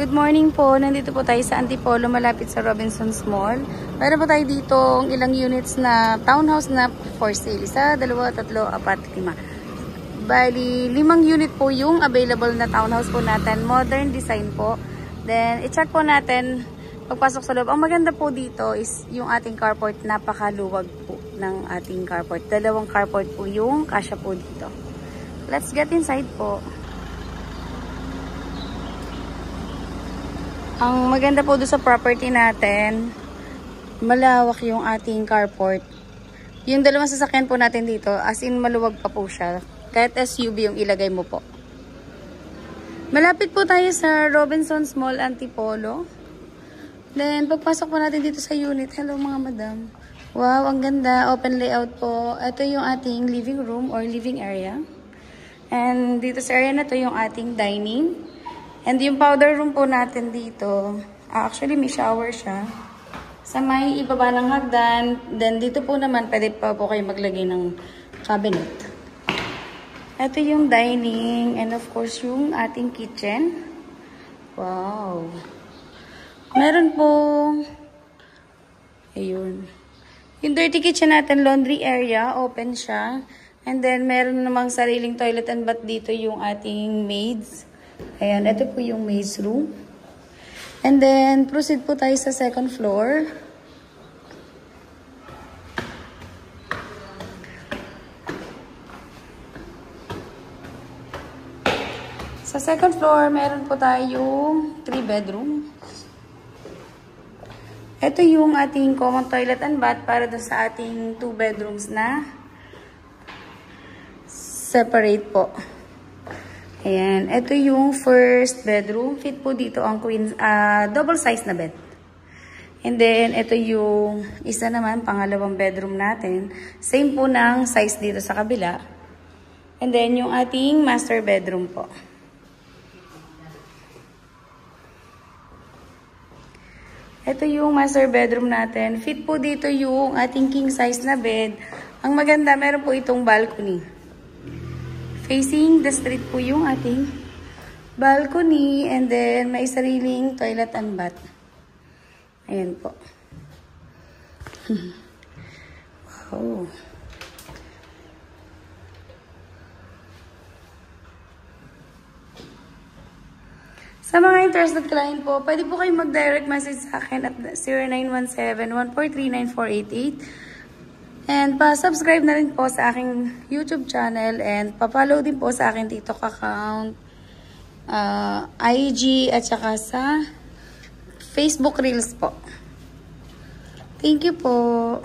Good morning po. Nandito po tayo sa Antipolo, malapit sa Robinsons Mall. Meron po tayo dito ilang units na townhouse na for sale. 1, 2, 3, 4, 5. Bali, 5 unit po yung available na townhouse po natin. Modern design po. Then, i-check po natin pagpasok sa loob. Ang maganda po dito is yung ating carport. Napakaluwag po ng ating carport. 2 carport po yung kasya po dito. Let's get inside po. Ang maganda po doon sa property natin, malawak yung ating carport. Yung dalawang sasakyan po natin dito, as in maluwag pa po siya. Kahit SUV yung ilagay mo po. Malapit po tayo sa Robinsons Mall, Antipolo. Then, pagpasok po natin dito sa unit, hello mga madam. Wow, ang ganda. Open layout po. Ito yung ating living room or living area. And dito sa area na to yung ating dining. And yung powder room po natin dito, actually may shower siya. Sa may ibaba ng hagdan, then dito po naman pwede pa po kayo maglagay ng cabinet. Ito yung dining and of course yung ating kitchen. Wow! Meron po, ayun. Yung dirty kitchen natin, laundry area, open siya. And then meron namang sariling toilet and bath dito yung ating maids. Ayan, ito po yung maid's room. And then, proceed po tayo sa second floor. Sa second floor, meron po tayong 3 bedroom. Ito yung ating common toilet and bath para doon sa ating 2 bedrooms na separate po. Ayan, ito yung first bedroom. Fit po dito ang queen, double size na bed. And then, ito yung isa naman, pangalawang bedroom natin. Same po ng size dito sa kabila. And then, yung ating master bedroom po. Ito yung master bedroom natin. Fit po dito yung ating king size na bed. Ang maganda, meron po itong balcony. Facing the street po yung ating balcony and then may sariling toilet and bath. Ayan po. Wow. Sa mga interested client po, pwede po kayo mag-direct message sa akin at 0917-143-9488. And pa-subscribe na rin po sa aking YouTube channel and pa-follow din po sa aking TikTok account, IG at saka sa Facebook Reels po. Thank you po.